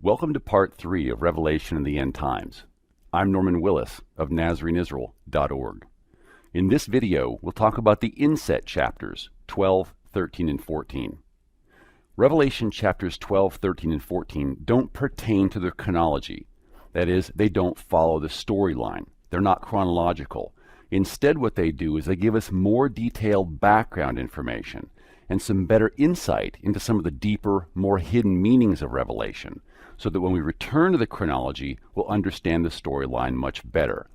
Welcome to Part 3 of Revelation in the End Times. I'm Norman Willis of NazareneIsrael.org. In this video, we'll talk about the inset chapters 12, 13, and 14. Revelation chapters 12, 13, and 14 don't pertain to the chronology. That is, they don't follow the storyline. They're not chronological. Instead, what they do is they give us more detailed background information and some better insight into some of the deeper, more hidden meanings of Revelation, so that when we return to the chronology, we'll understand the storyline much better.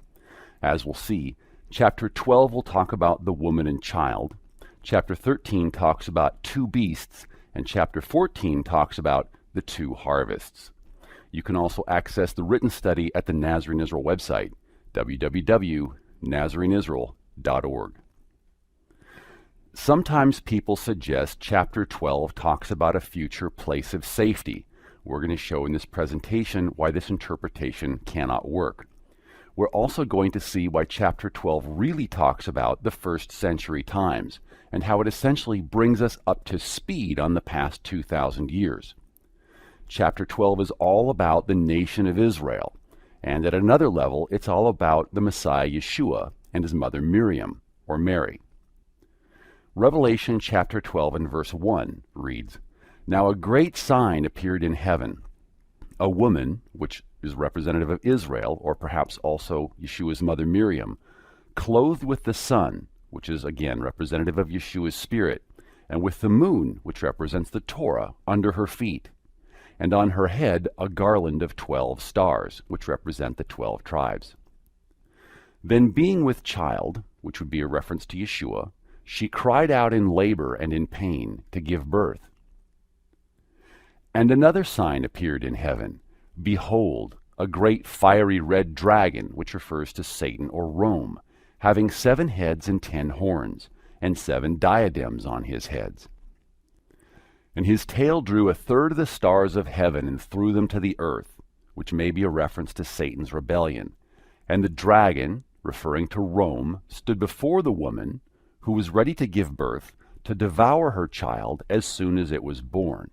As we'll see, chapter 12 will talk about the woman and child, chapter 13 talks about two beasts, and chapter 14 talks about the two harvests. You can also access the written study at the Nazarene Israel website, www.nazareneisrael.org. Sometimes people suggest chapter 12 talks about a future place of safety. We're going to show in this presentation why this interpretation cannot work. We're also going to see why chapter 12 really talks about the first century times and how it essentially brings us up to speed on the past 2,000 years. Chapter 12 is all about the nation of Israel, and at another level, it's all about the Messiah Yeshua and his mother Miriam, or Mary. Revelation chapter 12 and verse 1 reads, "Now a great sign appeared in heaven, a woman," which is representative of Israel, or perhaps also Yeshua's mother Miriam, "clothed with the sun," which is again representative of Yeshua's spirit, "and with the moon," which represents the Torah, "under her feet, and on her head a garland of 12 stars," which represent the 12 tribes. "Then being with child," which would be a reference to Yeshua, "she cried out in labor and in pain to give birth. And another sign appeared in heaven. Behold, a great fiery red dragon," which refers to Satan or Rome, "having 7 heads and 10 horns, and 7 diadems on his heads. And his tail drew 1/3 of the stars of heaven and threw them to the earth," which may be a reference to Satan's rebellion. "And the dragon," referring to Rome, "stood before the woman, who was ready to give birth, to devour her child as soon as it was born."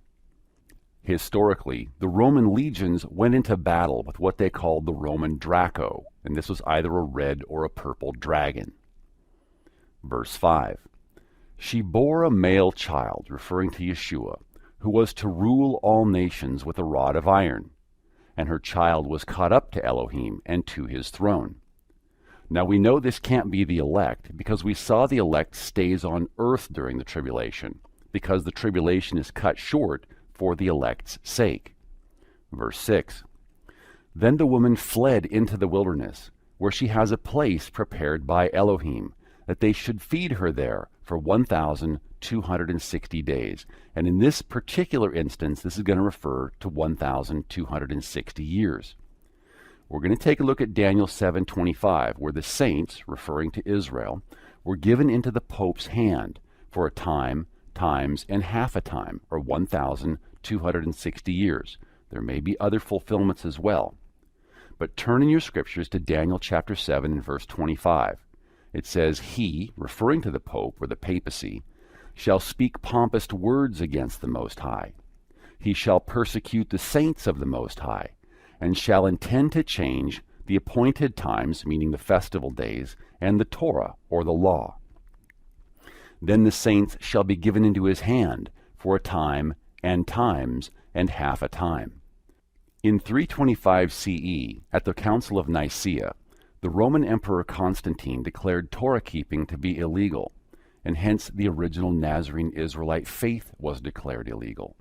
Historically, the Roman legions went into battle with what they called the Roman Draco, and this was either a red or a purple dragon. Verse 5, "She bore a male child," referring to Yeshua, "who was to rule all nations with a rod of iron. And her child was caught up to Elohim and to his throne." Now we know this can't be the elect, because we saw the elect stays on earth during the tribulation, because the tribulation is cut short for the elect's sake. Verse 6, "Then the woman fled into the wilderness, where she has a place prepared by Elohim, that they should feed her there for 1,260 days. And in this particular instance, this is going to refer to 1,260 years. We're going to take a look at Daniel 7:25, where the saints, referring to Israel, were given into the Pope's hand for a time, times, and half a time, or 1,260 years. There may be other fulfillments as well. But turn in your scriptures to Daniel chapter 7 and verse 25. It says, "He," referring to the Pope or the papacy, "shall speak pompous words against the Most High. He shall persecute the saints of the Most High, and shall intend to change the appointed times," meaning the festival days, "and the Torah," or the law. "Then the saints shall be given into his hand for a time, and times, and half a time." In 325 CE, at the Council of Nicaea, the Roman Emperor Constantine declared Torah-keeping to be illegal, and hence the original Nazarene Israelite faith was declared illegal.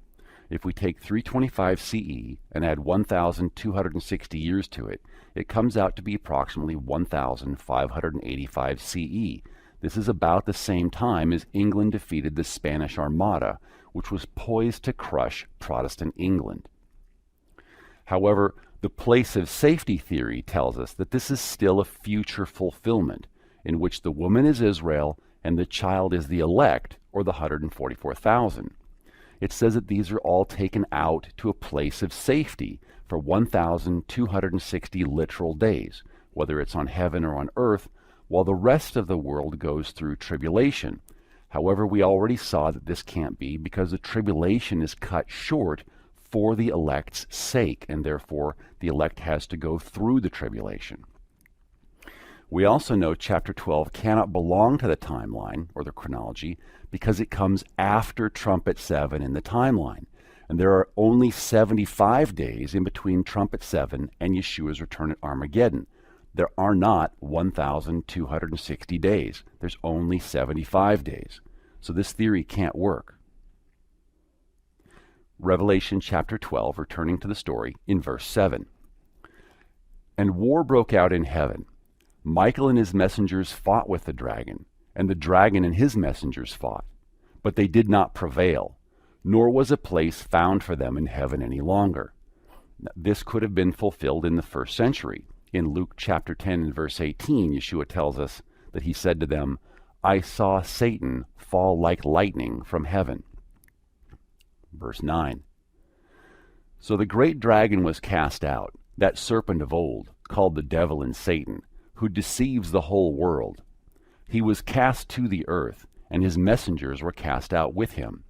If we take 325 CE and add 1,260 years to it, it comes out to be approximately 1,585 CE. This is about the same time as England defeated the Spanish Armada, which was poised to crush Protestant England. However, the place of safety theory tells us that this is still a future fulfillment, in which the woman is Israel and the child is the elect, or the 144,000. It says that these are all taken out to a place of safety for 1,260 literal days, whether it's on heaven or on earth, while the rest of the world goes through tribulation. However, we already saw that this can't be, because the tribulation is cut short for the elect's sake, and therefore the elect has to go through the tribulation. We also know chapter 12 cannot belong to the timeline or the chronology because it comes after trumpet 7 in the timeline. And there are only 75 days in between trumpet 7 and Yeshua's return at Armageddon. There are not 1,260 days. There's only 75 days. So this theory can't work. Revelation chapter 12, returning to the story, in verse 7. And war broke out in heaven. Michael and his messengers fought with the dragon, and the dragon and his messengers fought. But they did not prevail, nor was a place found for them in heaven any longer. Now, this could have been fulfilled in the first century. In Luke chapter 10 and verse 18, Yeshua tells us that he said to them, I saw Satan fall like lightning from heaven. Verse 9. So the great dragon was cast out, that serpent of old, called the devil and Satan, who deceives the whole world. He was cast to the earth, and his messengers were cast out with him.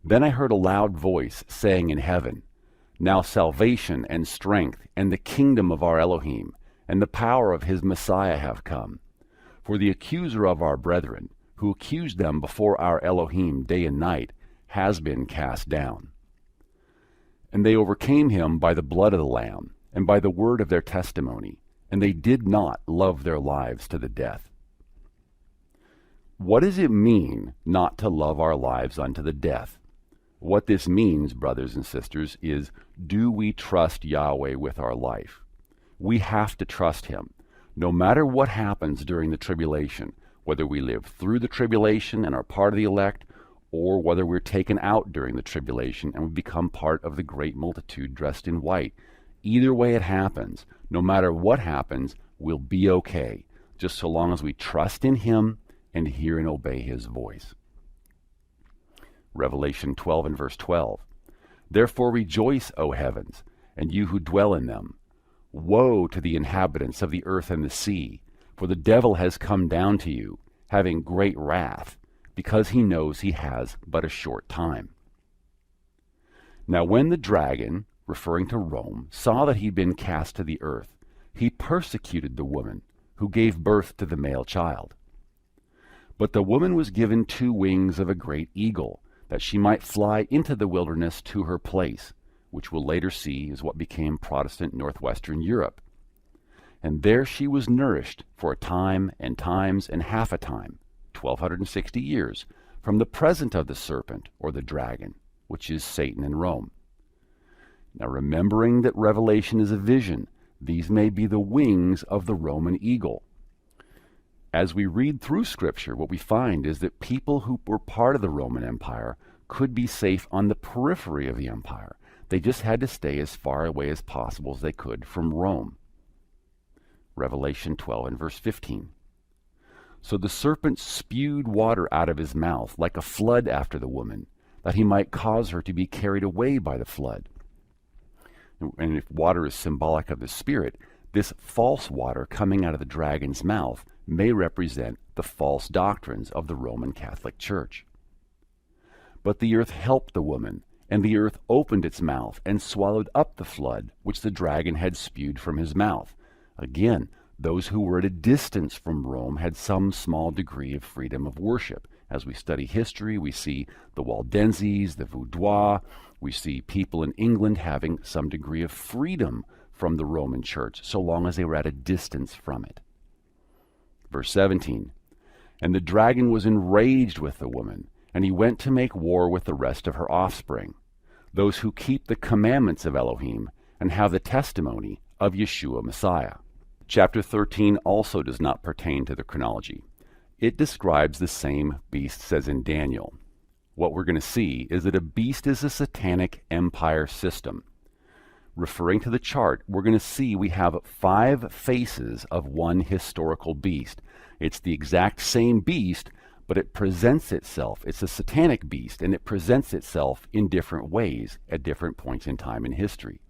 Then I heard a loud voice saying in heaven, Now salvation and strength and the kingdom of our Elohim and the power of his Messiah have come. For the accuser of our brethren, who accused them before our Elohim day and night, has been cast down. And they overcame him by the blood of the Lamb and by the word of their testimony, and they did not love their lives to the death. What does it mean not to love our lives unto the death? What this means, brothers and sisters, is do we trust Yahweh with our life? We have to trust him. No matter what happens during the tribulation, whether we live through the tribulation and are part of the elect, or whether we're taken out during the tribulation and we become part of the great multitude dressed in white. Either way it happens, no matter what happens, we'll be okay, just so long as we trust in him and hear and obey his voice. Revelation 12 and verse 12. Therefore rejoice, O heavens, and you who dwell in them. Woe to the inhabitants of the earth and the sea, for the devil has come down to you, having great wrath, because he knows he has but a short time. Now when the dragon, referring to Rome, saw that he'd been cast to the earth, he persecuted the woman who gave birth to the male child. But the woman was given 2 wings of a great eagle, that she might fly into the wilderness to her place, which we'll later see is what became Protestant northwestern Europe. And there she was nourished for a time and times and half a time, 1260 years, from the present of the serpent or the dragon, which is Satan and Rome. Now remembering that Revelation is a vision, these may be the wings of the Roman eagle. As we read through Scripture, what we find is that people who were part of the Roman Empire could be safe on the periphery of the empire. They just had to stay as far away as possible as they could from Rome. Revelation 12 and verse 15. So the serpent spewed water out of his mouth like a flood after the woman, that he might cause her to be carried away by the flood. And if water is symbolic of the Spirit, this false water coming out of the dragon's mouth may represent the false doctrines of the Roman Catholic Church. But the earth helped the woman, and the earth opened its mouth and swallowed up the flood which the dragon had spewed from his mouth. Again, those who were at a distance from Rome had some small degree of freedom of worship. As we study history, we see the Waldenses, the Vaudois, we see people in England having some degree of freedom from the Roman Church, so long as they were at a distance from it. Verse 17, and the dragon was enraged with the woman, and he went to make war with the rest of her offspring, those who keep the commandments of Elohim and have the testimony of Yeshua Messiah. Chapter 13 also does not pertain to the chronology. It describes the same beasts as in Daniel. What we're going to see is that a beast is a satanic empire system. Referring to the chart, we're going to see we have 5 faces of one historical beast. It's the exact same beast, but it presents itself. It's a satanic beast, and it presents itself in different ways at different points in time in history.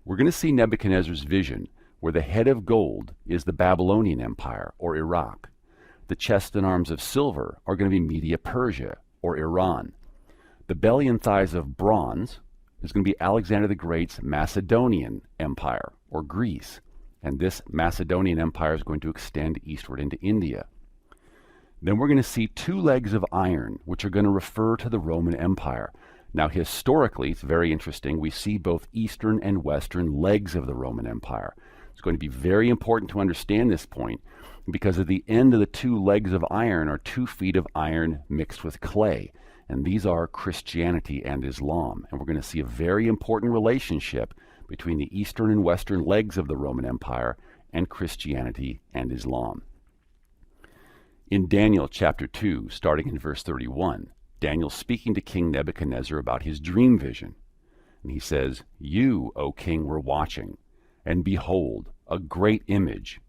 We're going to see Nebuchadnezzar's vision, where the head of gold is the Babylonian Empire, or Iraq. The chest and arms of silver are going to be Media Persia, or Iran. The belly and thighs of bronze is going to be Alexander the Great's Macedonian Empire, or Greece. And this Macedonian Empire is going to extend eastward into India. Then we're going to see two legs of iron, which are going to refer to the Roman Empire. Now, historically, it's very interesting. We see both eastern and western legs of the Roman Empire. It's going to be very important to understand this point, because at the end of the two legs of iron are 2 feet of iron mixed with clay. And these are Christianity and Islam. And we're going to see a very important relationship between the eastern and western legs of the Roman Empire and Christianity and Islam. In Daniel chapter 2, starting in verse 31, Daniel's speaking to King Nebuchadnezzar about his dream vision. And he says, "You, O king, were watching, and behold, a great image.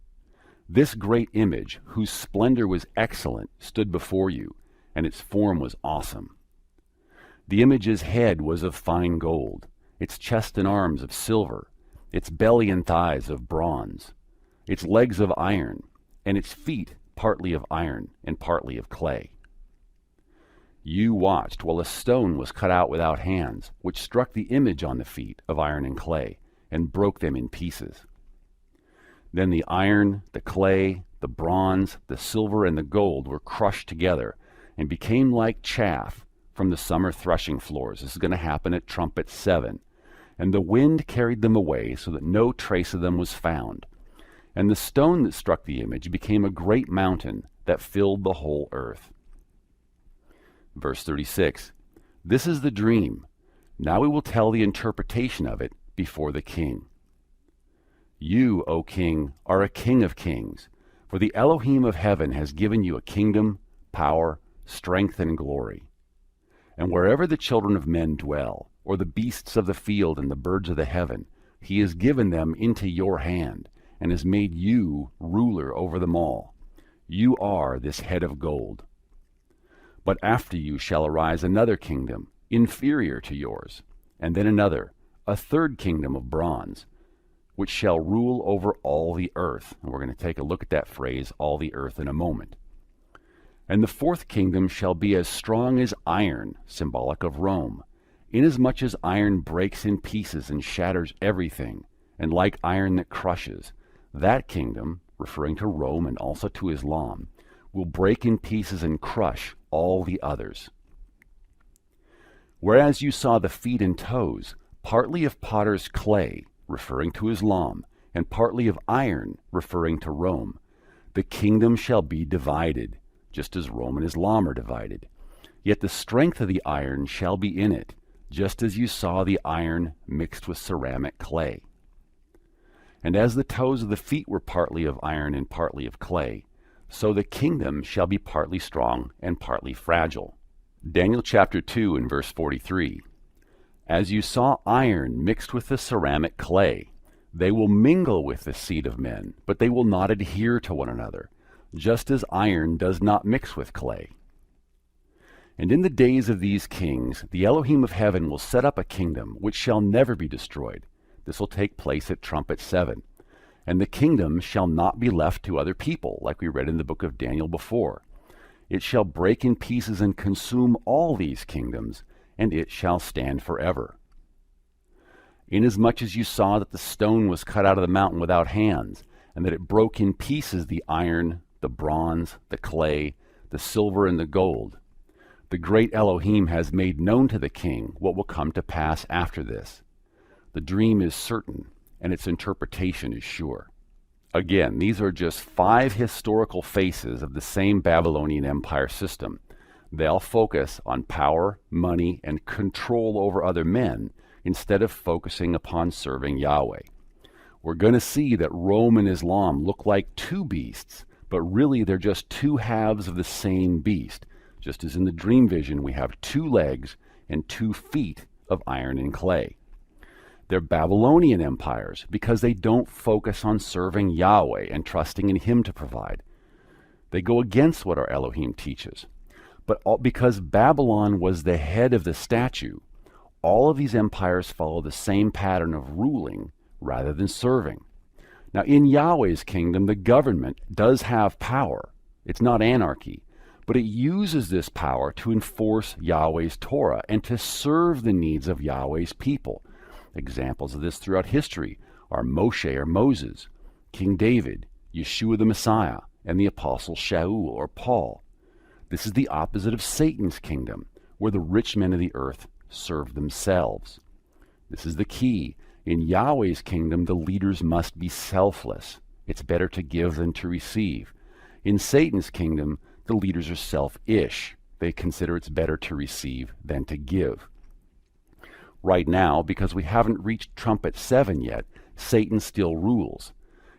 This great image, whose splendor was excellent, stood before you, and its form was awesome. The image's head was of fine gold, its chest and arms of silver, its belly and thighs of bronze, its legs of iron, and its feet partly of iron and partly of clay. You watched while a stone was cut out without hands, which struck the image on the feet of iron and clay, and broke them in pieces. Then the iron, the clay, the bronze, the silver, and the gold were crushed together, and became like chaff from the summer threshing floors." This is going to happen at trumpet 7. "And the wind carried them away, so that no trace of them was found. And the stone that struck the image became a great mountain that filled the whole earth." Verse 36, "This is the dream. Now we will tell the interpretation of it before the king. You, O king, are a king of kings, for the Elohim of heaven has given you a kingdom, power, strength, and glory. And wherever the children of men dwell, or the beasts of the field and the birds of the heaven, he has given them into your hand, and has made you ruler over them all. You are this head of gold. But after you shall arise another kingdom, inferior to yours, and then another, a third kingdom of bronze, which shall rule over all the earth." And we're going to take a look at that phrase, all the earth, in a moment. "And the fourth kingdom shall be as strong as iron," symbolic of Rome, "inasmuch as iron breaks in pieces and shatters everything, and like iron that crushes, that kingdom," referring to Rome and also to Islam, "will break in pieces and crush all the others. Whereas you saw the feet and toes, partly of potter's clay," referring to Islam, "and partly of iron," referring to Rome, "the kingdom shall be divided, just as Rome and Islam are divided. Yet the strength of the iron shall be in it, just as you saw the iron mixed with ceramic clay. And as the toes of the feet were partly of iron and partly of clay, so the kingdom shall be partly strong and partly fragile." Daniel chapter 2 and verse 43. "As you saw iron mixed with the ceramic clay, they will mingle with the seed of men, but they will not adhere to one another, just as iron does not mix with clay. And in the days of these kings, the Elohim of heaven will set up a kingdom which shall never be destroyed." This will take place at trumpet 7. "And the kingdom shall not be left to other people," like we read in the book of Daniel before. "It shall break in pieces and consume all these kingdoms, and it shall stand forever. Inasmuch as you saw that the stone was cut out of the mountain without hands, and that it broke in pieces the iron, the bronze, the clay, the silver, and the gold, the great Elohim has made known to the king what will come to pass after this. The dream is certain, and its interpretation is sure." Again, these are just 5 historical faces of the same Babylonian Empire system. They all focus on power, money, and control over other men instead of focusing upon serving Yahweh. We're going to see that Rome and Islam look like 2 beasts, but really they're just 2 halves of the same beast. Just as in the dream vision, we have 2 legs and 2 feet of iron and clay. They're Babylonian empires because they don't focus on serving Yahweh and trusting in Him to provide. They go against what our Elohim teaches. But because Babylon was the head of the statue, all of these empires follow the same pattern of ruling rather than serving. Now, in Yahweh's kingdom, the government does have power. It's not anarchy. but it uses this power to enforce Yahweh's Torah and to serve the needs of Yahweh's people. Examples of this throughout history are Moshe or Moses, King David, Yeshua the Messiah, and the Apostle Shaul or Paul. This is the opposite of Satan's kingdom, where the rich men of the earth serve themselves. This is the key. In Yahweh's kingdom, the leaders must be selfless. It's better to give than to receive. In Satan's kingdom, the leaders are selfish. They consider it's better to receive than to give. Right now, because we haven't reached trumpet 7 yet, Satan still rules.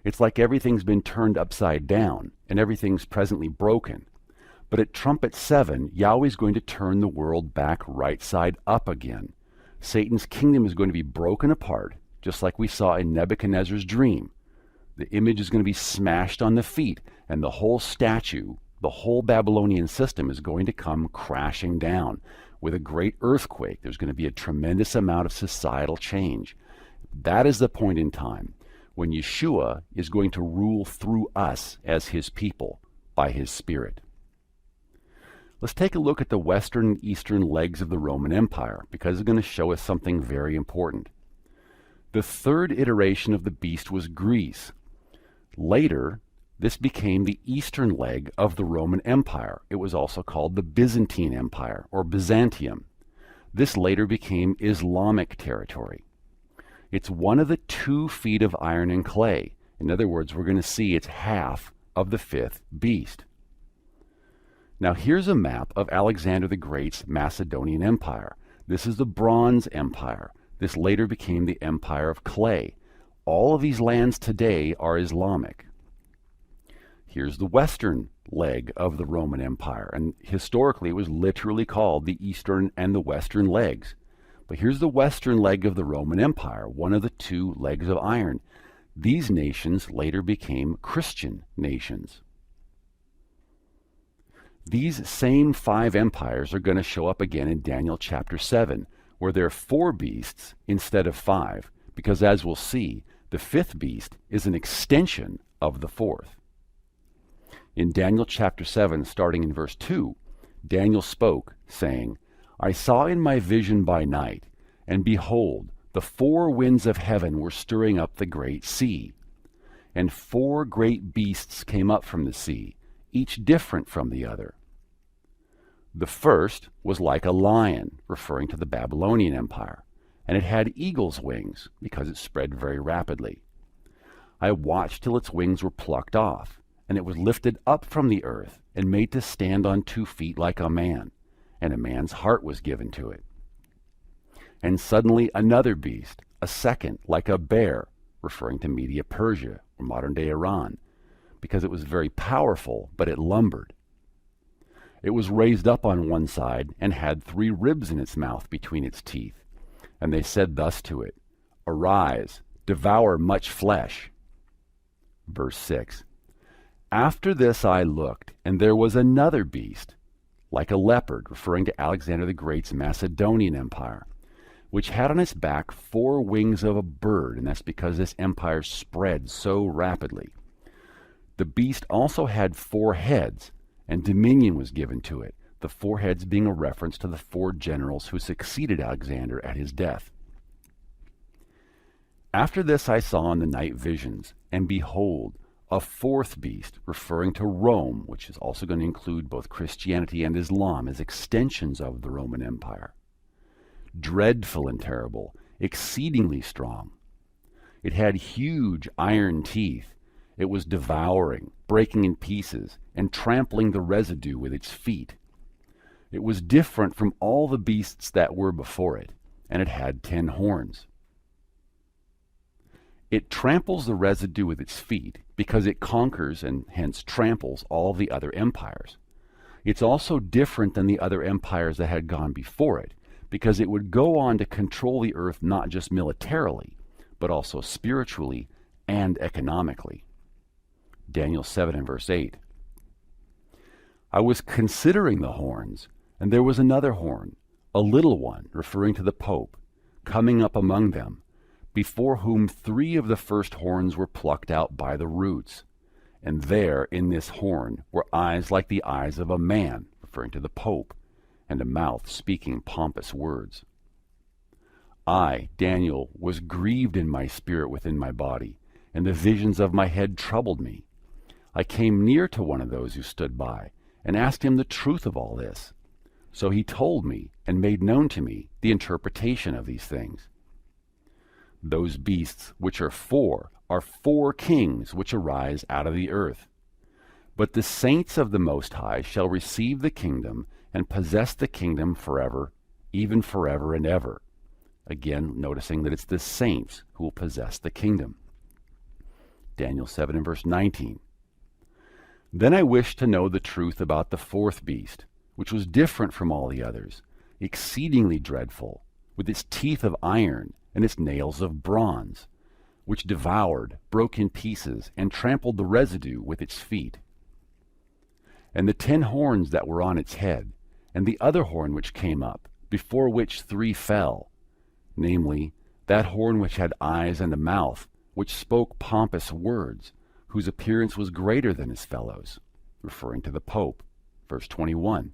It's like everything's been turned upside down, and everything's presently broken. But at trumpet 7, Yahweh's going to turn the world back right side up again. Satan's kingdom is going to be broken apart, just like we saw in Nebuchadnezzar's dream. The image is going to be smashed on the feet, and the whole statue, the whole Babylonian system is going to come crashing down. With a great earthquake, there's going to be a tremendous amount of societal change. That is the point in time when Yeshua is going to rule through us as his people by his Spirit. Let's take a look at the western and eastern legs of the Roman Empire, because it's going to show us something very important. The third iteration of the beast was Greece. Later, this became the eastern leg of the Roman Empire. It was also called the Byzantine Empire, or Byzantium. This later became Islamic territory. It's one of the 2 feet of iron and clay. In other words, we're going to see it's half of the 5th beast. Now here's a map of Alexander the Great's Macedonian Empire. This is the Bronze Empire. This later became the Empire of Clay. All of these lands today are Islamic. Here's the western leg of the Roman Empire, and historically it was literally called the eastern and the western legs. But here's the western leg of the Roman Empire, one of the 2 legs of iron. These nations later became Christian nations. These same 5 empires are going to show up again in Daniel chapter 7, where there are 4 beasts instead of 5, because as we'll see, the 5th beast is an extension of the 4th. In Daniel chapter 7, starting in verse 2, Daniel spoke, saying, I saw in my vision by night, and behold, the 4 winds of heaven were stirring up the great sea. And 4 great beasts came up from the sea, each different from the other. The first was like a lion, referring to the Babylonian Empire, and it had eagle's wings, because it spread very rapidly. I watched till its wings were plucked off, and it was lifted up from the earth, and made to stand on 2 feet like a man, and a man's heart was given to it. And suddenly another beast, a second, like a bear, referring to Media Persia, or modern-day Iran, because it was very powerful, but it lumbered. It was raised up on one side, and had 3 ribs in its mouth between its teeth. And they said thus to it, Arise, devour much flesh. Verse 6. After this I looked, and there was another beast, like a leopard, referring to Alexander the Great's Macedonian Empire, which had on its back 4 wings of a bird, and that's because this empire spread so rapidly. The beast also had 4 heads, and dominion was given to it, the 4 heads being a reference to the 4 generals who succeeded Alexander at his death. After this I saw in the night visions, and behold, a 4th beast, referring to Rome, which is also going to include both Christianity and Islam as extensions of the Roman Empire. Dreadful and terrible, exceedingly strong. It had huge iron teeth. It was devouring, breaking in pieces, and trampling the residue with its feet. It was different from all the beasts that were before it, and it had 10 horns. It tramples the residue with its feet because it conquers and hence tramples all the other empires. It's also different than the other empires that had gone before it, because it would go on to control the earth not just militarily, but also spiritually and economically. Daniel 7 and verse 8. I was considering the horns, and there was another horn, a little one, referring to the Pope, coming up among them, before whom 3 of the first horns were plucked out by the roots. and there in this horn were eyes like the eyes of a man, referring to the Pope, and a mouth speaking pompous words. I, Daniel, was grieved in my spirit within my body, and the visions of my head troubled me. I came near to one of those who stood by, and asked him the truth of all this. So he told me, and made known to me, the interpretation of these things. Those beasts which are four kings which arise out of the earth. But the saints of the Most High shall receive the kingdom, and possess the kingdom forever, even forever and ever. Again, noticing that it's the saints who will possess the kingdom. Daniel 7 and verse 19. Then I wished to know the truth about the fourth beast, which was different from all the others, exceedingly dreadful, with its teeth of iron and its nails of bronze, which devoured, broke in pieces, and trampled the residue with its feet. And the 10 horns that were on its head, and the other horn which came up, before which 3 fell, namely, that horn which had eyes and a mouth, which spoke pompous words, whose appearance was greater than his fellows, referring to the Pope. Verse 21.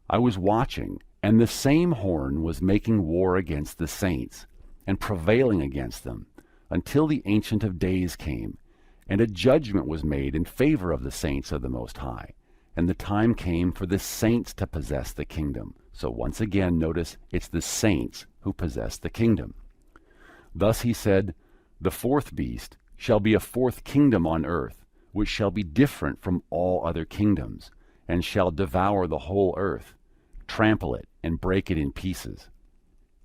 I was watching, and the same horn was making war against the saints, and prevailing against them, until the Ancient of Days came, and a judgment was made in favor of the saints of the Most High, and the time came for the saints to possess the kingdom. So once again, notice it's the saints who possess the kingdom. Thus he said, the fourth beast shall be a fourth kingdom on earth, which shall be different from all other kingdoms, and shall devour the whole earth, trample it, and break it in pieces.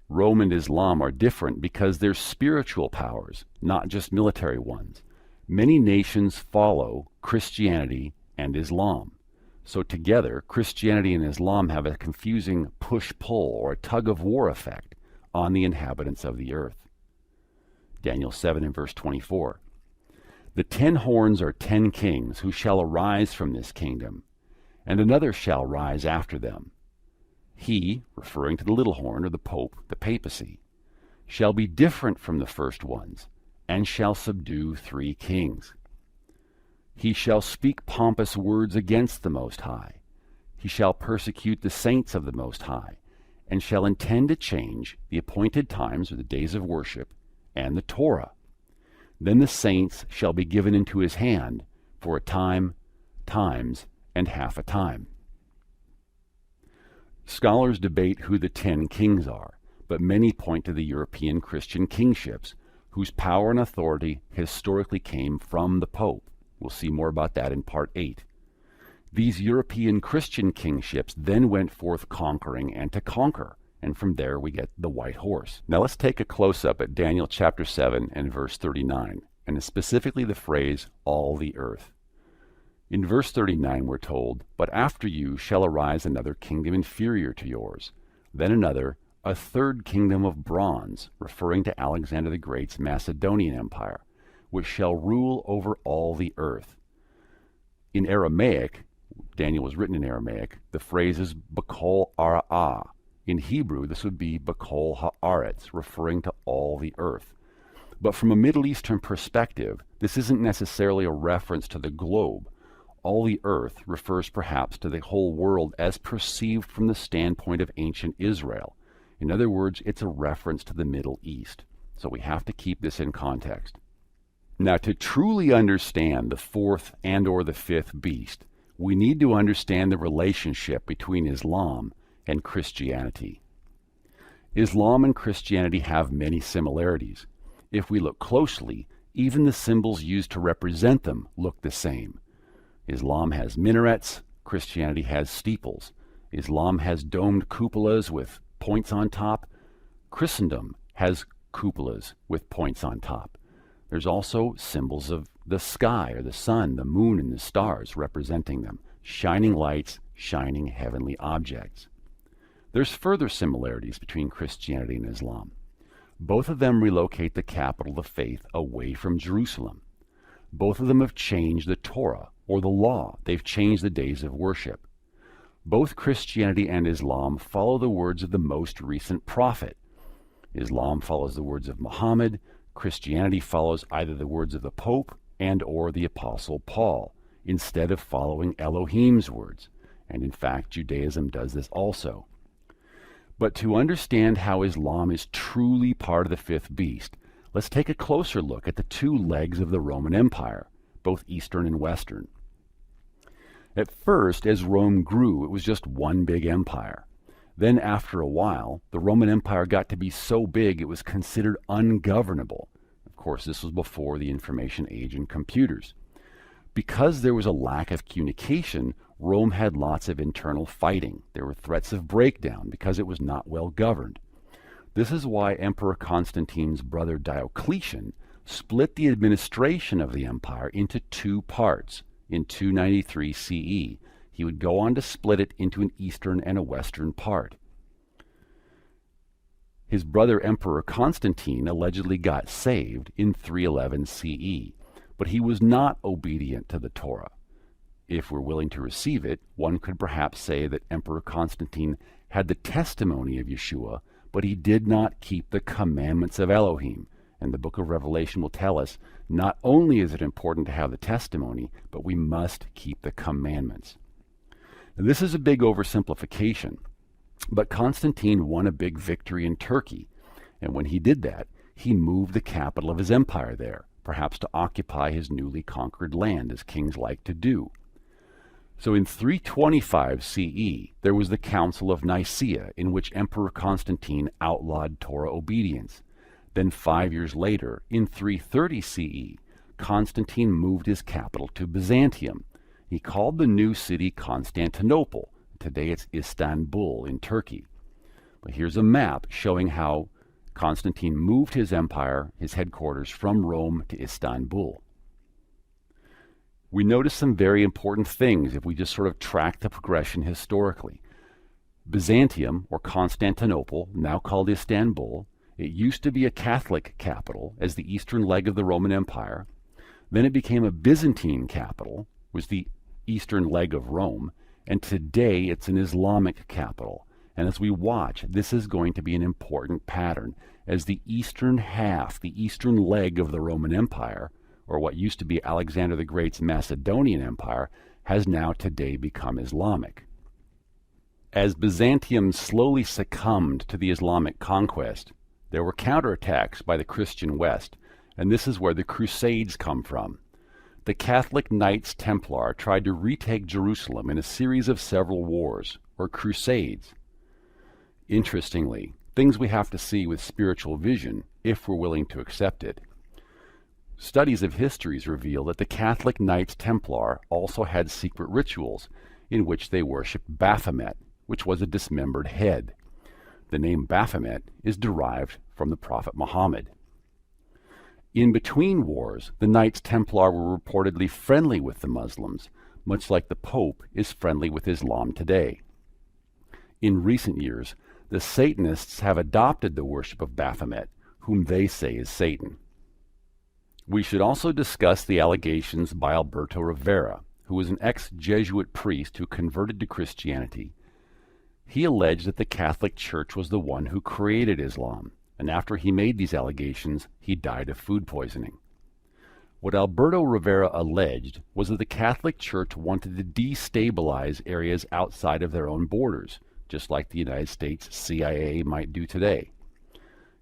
Rome and Islam are different because they're spiritual powers, not just military ones. Many nations follow Christianity and Islam. So together, Christianity and Islam have a confusing push-pull or a tug-of-war effect on the inhabitants of the earth. Daniel 7 and verse 24. The 10 horns are 10 kings who shall arise from this kingdom, and another shall rise after them. He, referring to the little horn or the Pope, the papacy, shall be different from the first ones, and shall subdue 3 kings. He shall speak pompous words against the Most High. He shall persecute the saints of the Most High, and shall intend to change the appointed times or the days of worship and the Torah. Then the saints shall be given into his hand for a time, times, and half a time. Scholars debate who the 10 kings are, but many point to the European Christian kingships, whose power and authority historically came from the Pope. We'll see more about that in Part 8. These European Christian kingships then went forth conquering and to conquer, and from there we get the white horse. Now let's take a close-up at Daniel chapter 7 and verse 39, and specifically the phrase, all the earth. In verse 39 we're told, but after you shall arise another kingdom inferior to yours, then another, a third kingdom of bronze, referring to Alexander the Great's Macedonian Empire, which shall rule over all the earth. In Aramaic, Daniel was written in Aramaic, the phrase is Bakol Ara'ah. In Hebrew, this would be Bakol Haaretz, referring to all the earth. But from a Middle Eastern perspective, this isn't necessarily a reference to the globe. All the earth refers perhaps to the whole world as perceived from the standpoint of ancient Israel. In other words, it's a reference to the Middle East. So we have to keep this in context. Now, to truly understand the fourth and or the fifth beast, we need to understand the relationship between Islam and Christianity. Islam and Christianity have many similarities. If we look closely, even the symbols used to represent them look the same. Islam has minarets, Christianity has steeples. Islam has domed cupolas with points on top. Christendom has cupolas with points on top. There's also symbols of the sky or the sun, the moon, and the stars representing them, shining lights, shining heavenly objects. There's further similarities between Christianity and Islam. Both of them relocate the capital of faith away from Jerusalem. Both of them have changed the Torah, or the law. They've changed the days of worship. Both Christianity and Islam follow the words of the most recent prophet. Islam follows the words of Muhammad. Christianity follows either the words of the Pope and or the Apostle Paul, instead of following Elohim's words. And in fact, Judaism does this also. But to understand how Islam is truly part of the fifth beast, let's take a closer look at the two legs of the Roman Empire, both Eastern and Western. At first, as Rome grew, it was just one big empire. Then after a while, the Roman Empire got to be so big it was considered ungovernable. Of course, this was before the information age and computers. Because there was a lack of communication, Rome had lots of internal fighting. There were threats of breakdown because it was not well governed. This is why Emperor Constantine's brother Diocletian split the administration of the empire into two parts. In 293 CE, he would go on to split it into an eastern and a western part. His brother Emperor Constantine allegedly got saved in 311 CE, but he was not obedient to the Torah. If we're willing to receive it, one could perhaps say that Emperor Constantine had the testimony of Yeshua, but he did not keep the commandments of Elohim. And the book of Revelation will tell us, not only is it important to have the testimony, but we must keep the commandments. Now, this is a big oversimplification, but Constantine won a big victory in Turkey, and when he did that, he moved the capital of his empire there, perhaps to occupy his newly conquered land, as kings like to do. So in 325 CE, there was the Council of Nicaea, in which Emperor Constantine outlawed Torah obedience. Then 5 years later, in 330 CE, Constantine moved his capital to Byzantium. He called the new city Constantinople. Today it's Istanbul in Turkey. But here's a map showing how Constantine moved his empire, his headquarters, from Rome to Istanbul. We notice some very important things if we just sort of track the progression historically. Byzantium, or Constantinople, now called Istanbul, it used to be a Catholic capital as the eastern leg of the Roman Empire. Then it became a Byzantine capital, was the eastern leg of Rome, and today it's an Islamic capital. And as we watch, this is going to be an important pattern, as the eastern half, the eastern leg of the Roman Empire, or what used to be Alexander the Great's Macedonian Empire, has now today become Islamic. As Byzantium slowly succumbed to the Islamic conquest, there were counterattacks by the Christian West, and this is where the Crusades come from. The Catholic Knights Templar tried to retake Jerusalem in a series of several wars, or crusades. Interestingly, things we have to see with spiritual vision, if we're willing to accept it. Studies of histories reveal that the Catholic Knights Templar also had secret rituals in which they worshipped Baphomet, which was a dismembered head. The name Baphomet is derived from the Prophet Muhammad. In between wars, the Knights Templar were reportedly friendly with the Muslims, much like the Pope is friendly with Islam today. In recent years, the Satanists have adopted the worship of Baphomet, whom they say is Satan. We should also discuss the allegations by Alberto Rivera, who was an ex-Jesuit priest who converted to Christianity. He alleged that the Catholic Church was the one who created Islam, and after he made these allegations, he died of food poisoning. What Alberto Rivera alleged was that the Catholic Church wanted to destabilize areas outside of their own borders, just like the United States CIA might do today.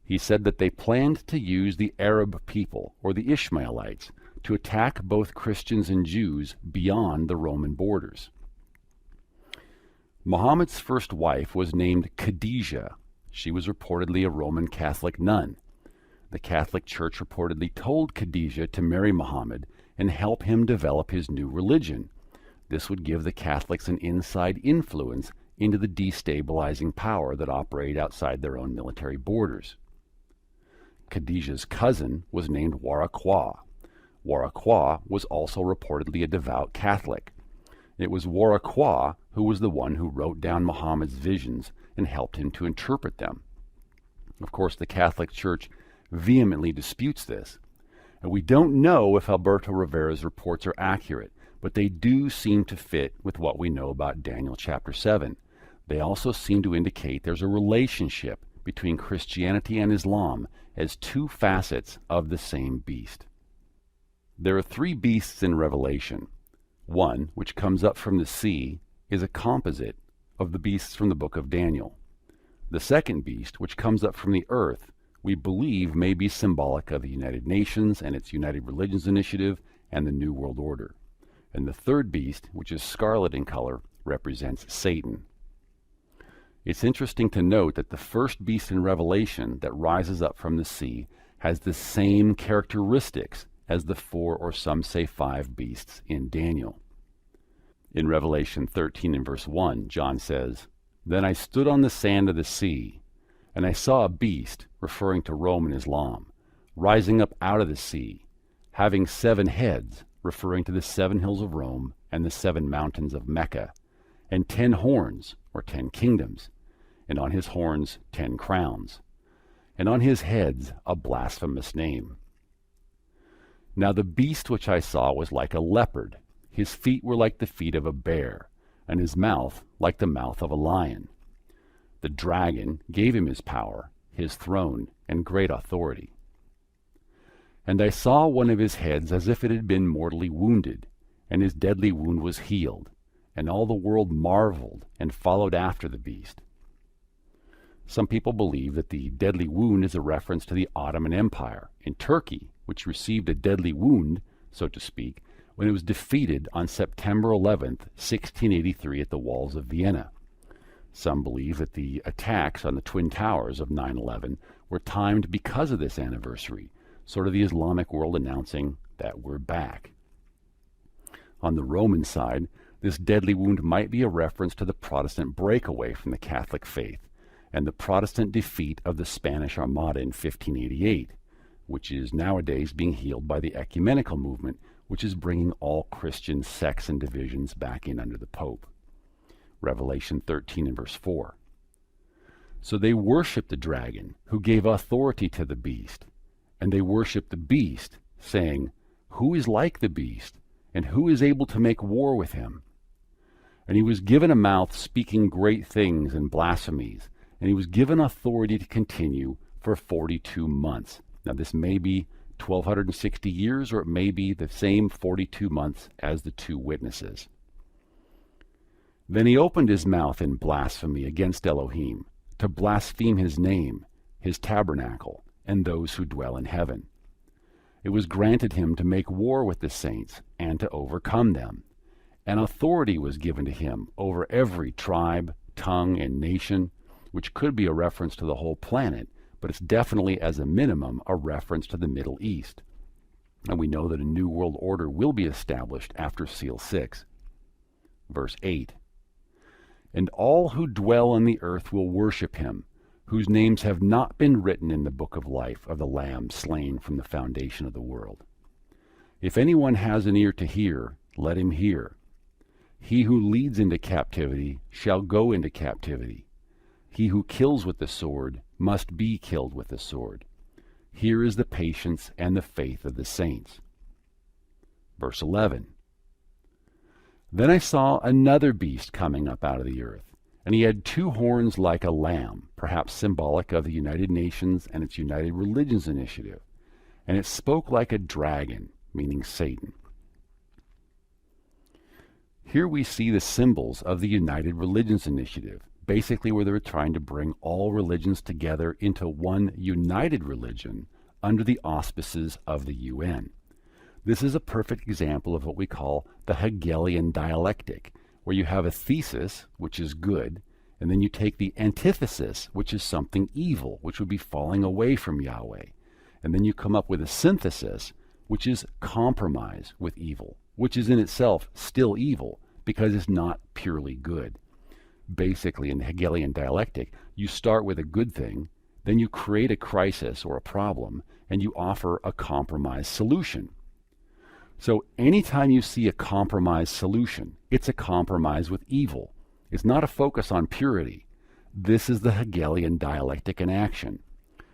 He said that they planned to use the Arab people, or the Ishmaelites, to attack both Christians and Jews beyond the Roman borders. Muhammad's first wife was named Khadijah. She was reportedly a Roman Catholic nun. The Catholic Church reportedly told Khadijah to marry Muhammad and help him develop his new religion. This would give the Catholics an inside influence into the destabilizing power that operated outside their own military borders. Khadijah's cousin was named Waraqua. Waraqua was also reportedly a devout Catholic. It was Waraqua who was the one who wrote down Muhammad's visions and helped him to interpret them. Of course, the Catholic Church vehemently disputes this. And we don't know if Alberto Rivera's reports are accurate, but they do seem to fit with what we know about Daniel chapter 7. They also seem to indicate there's a relationship between Christianity and Islam as two facets of the same beast. There are three beasts in Revelation. One, which comes up from the sea, is a composite of the beasts from the book of Daniel. The second beast, which comes up from the earth, we believe may be symbolic of the United Nations and its United Religions Initiative and the New World Order. And the third beast, which is scarlet in color, represents Satan. It's interesting to note that the first beast in Revelation that rises up from the sea has the same characteristics as the 4 or some say 5 beasts in Daniel. In Revelation 13 and verse 1, John says, "Then I stood on the sand of the sea, and I saw a beast," referring to Rome and Islam, "rising up out of the sea, having 7 heads," referring to the 7 hills of Rome and the 7 mountains of Mecca, and 10 horns, or 10 kingdoms, and on his horns 10 crowns, and on his heads a blasphemous name. Now the beast which I saw was like a leopard. His feet were like the feet of a bear, and his mouth like the mouth of a lion. The dragon gave him his power, his throne, and great authority. And I saw one of his heads as if it had been mortally wounded, and his deadly wound was healed, and all the world marveled and followed after the beast. Some people believe that the deadly wound is a reference to the Ottoman Empire in Turkey, which received a deadly wound, so to speak, when it was defeated on September 11th, 1683 at the walls of Vienna. Some believe that the attacks on the Twin Towers of 9/11 were timed because of this anniversary, sort of the Islamic world announcing that we're back. On the Roman side, this deadly wound might be a reference to the Protestant breakaway from the Catholic faith and the Protestant defeat of the Spanish Armada in 1588, which is nowadays being healed by the ecumenical movement, which is bringing all Christian sects and divisions back in under the Pope. Revelation 13 and verse 4. So they worshiped the dragon, who gave authority to the beast, and they worshiped the beast, saying, "Who is like the beast, and who is able to make war with him?" And he was given a mouth speaking great things and blasphemies, and he was given authority to continue for 42 months. Now this may be 1260 years, or it may be the same 42 months as the 2 witnesses. Then he opened his mouth in blasphemy against Elohim, to blaspheme his name, his tabernacle, and those who dwell in heaven. It was granted him to make war with the saints and to overcome them. And authority was given to him over every tribe, tongue, and nation, which could be a reference to the whole planet, but it's definitely, as a minimum, a reference to the Middle East. And we know that a new world order will be established after Seal 6. Verse 8. And all who dwell on the earth will worship him, whose names have not been written in the book of life of the Lamb slain from the foundation of the world. If anyone has an ear to hear, let him hear. He who leads into captivity shall go into captivity. He who kills with the sword must be killed with the sword. Here is the patience and the faith of the saints. Verse 11. Then I saw another beast coming up out of the earth, and he had 2 horns like a lamb, perhaps symbolic of the United Nations and its United Religions Initiative, and it spoke like a dragon, meaning Satan. Here we see the symbols of the United Religions Initiative, basically where they were trying to bring all religions together into one united religion under the auspices of the UN. This is a perfect example of what we call the Hegelian dialectic, where you have a thesis, which is good, and then you take the antithesis, which is something evil, which would be falling away from Yahweh. And then you come up with a synthesis, which is compromise with evil, which is in itself still evil because it's not purely good. Basically, in the Hegelian dialectic, you start with a good thing, then you create a crisis or a problem, and you offer a compromise solution. So anytime you see a compromise solution, it's a compromise with evil. It's not a focus on purity. This is the Hegelian dialectic in action.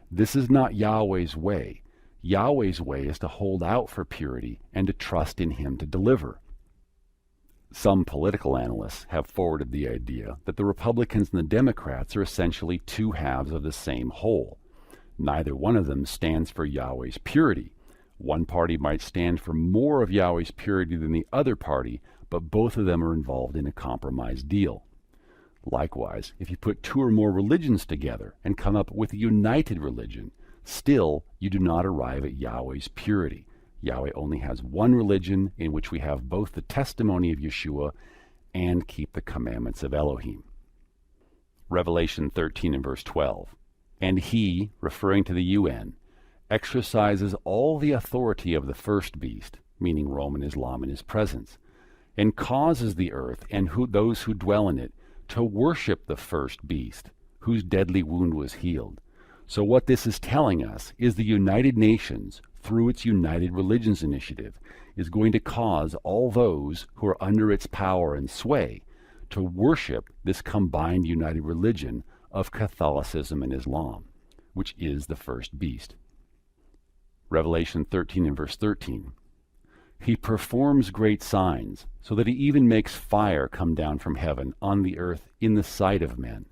This is not Yahweh's way. Yahweh's way is to hold out for purity and to trust in him to deliver. Some political analysts have forwarded the idea that the Republicans and the Democrats are essentially 2 halves of the same whole. Neither one of them stands for Yahweh's purity. One party might stand for more of Yahweh's purity than the other party, but both of them are involved in a compromise deal. Likewise, if you put two or more religions together and come up with a united religion, still you do not arrive at Yahweh's purity. Yahweh only has one religion in which we have both the testimony of Yeshua and keep the commandments of Elohim. Revelation 13 and verse 12. And he, referring to the UN, exercises all the authority of the first beast, meaning Roman Islam in his presence, and causes the earth and those who dwell in it to worship the first beast, whose deadly wound was healed. So what this is telling us is the United Nations, through its United Religions Initiative, is going to cause all those who are under its power and sway to worship this combined united religion of Catholicism and Islam, which is the first beast. Revelation 13 and verse 13. He performs great signs, so that he even makes fire come down from heaven on the earth in the sight of men.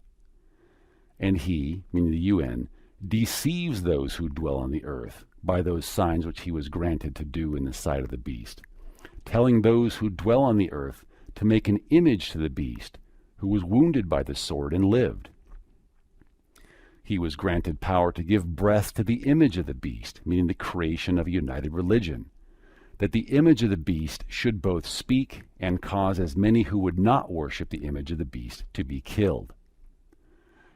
And he, meaning the UN, deceives those who dwell on the earth by those signs which he was granted to do in the sight of the beast, telling those who dwell on the earth to make an image to the beast, who was wounded by the sword and lived. He was granted power to give breath to the image of the beast, meaning the creation of a united religion, that the image of the beast should both speak and cause as many who would not worship the image of the beast to be killed.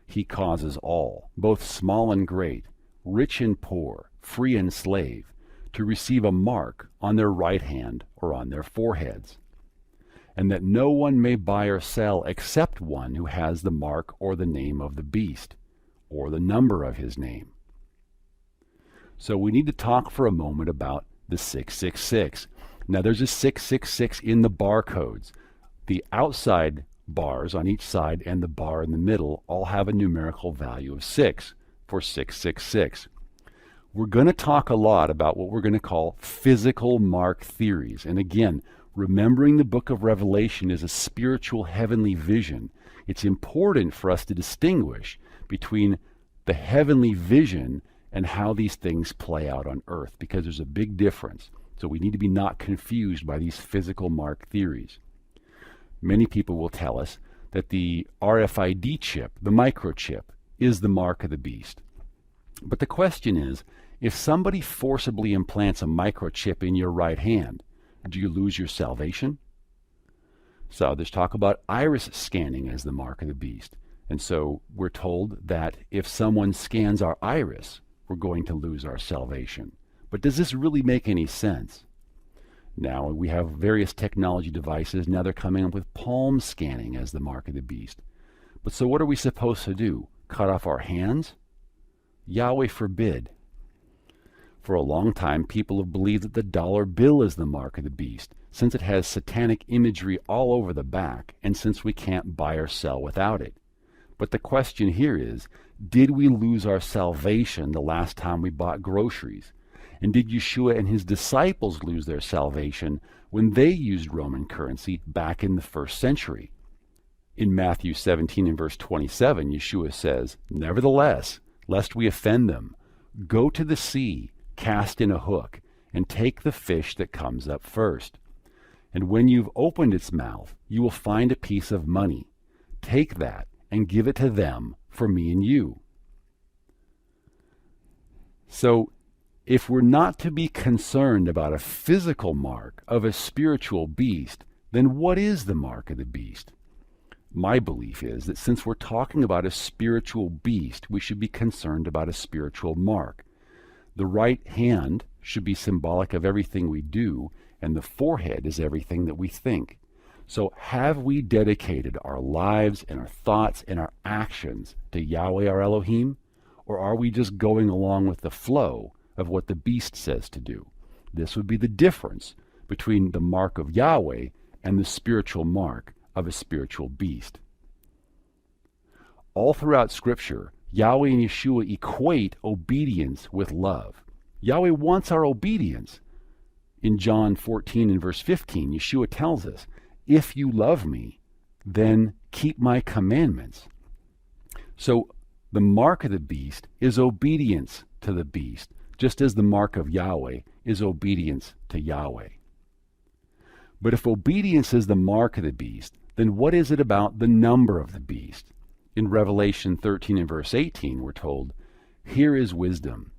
He causes all, both small and great, rich and poor, free and slave, to receive a mark on their right hand or on their foreheads, and that no one may buy or sell except one who has the mark or the name of the beast, or the number of his name. So we need to talk for a moment about the 666. Now there's a 666 in the barcodes. The outside bars on each side and the bar in the middle all have a numerical value of 6 for 666. We're going to talk a lot about what we're going to call physical mark theories. And again, remembering the book of Revelation is a spiritual heavenly vision. It's important for us to distinguish between the heavenly vision and how these things play out on earth, because there's a big difference. So we need to be not confused by these physical mark theories. Many people will tell us that the RFID chip, the microchip, is the mark of the beast. But the question is, if somebody forcibly implants a microchip in your right hand, do you lose your salvation? So there's talk about iris scanning as the mark of the beast. And so we're told that if someone scans our iris, we're going to lose our salvation. But does this really make any sense? Now we have various technology devices. Now they're coming up with palm scanning as the mark of the beast. But so what are we supposed to do? Cut off our hands? Yahweh forbid. For a long time, people have believed that the dollar bill is the mark of the beast, since it has satanic imagery all over the back, and since we can't buy or sell without it. But the question here is, did we lose our salvation the last time we bought groceries? And did Yeshua and his disciples lose their salvation when they used Roman currency back in the first century? In Matthew 17 and verse 27, Yeshua says, "Nevertheless, lest we offend them, go to the sea, cast in a hook, and take the fish that comes up first. And when you've opened its mouth, you will find a piece of money. Take that and give it to them for me and you." So, if we're not to be concerned about a physical mark of a spiritual beast, then what is the mark of the beast? My belief is that since we're talking about a spiritual beast, we should be concerned about a spiritual mark. The right hand should be symbolic of everything we do, and the forehead is everything that we think. So have we dedicated our lives and our thoughts and our actions to Yahweh our Elohim, or are we just going along with the flow of what the beast says to do? This would be the difference between the mark of Yahweh and the spiritual mark of a spiritual beast. All throughout Scripture, Yahweh and Yeshua equate obedience with love. Yahweh wants our obedience. In John 14 and verse 15, Yeshua tells us, "If you love me, then keep my commandments." So the mark of the beast is obedience to the beast, just as the mark of Yahweh is obedience to Yahweh. But if obedience is the mark of the beast, then what is it about the number of the beast? In Revelation 13 and verse 18, we're told, "Here is wisdom.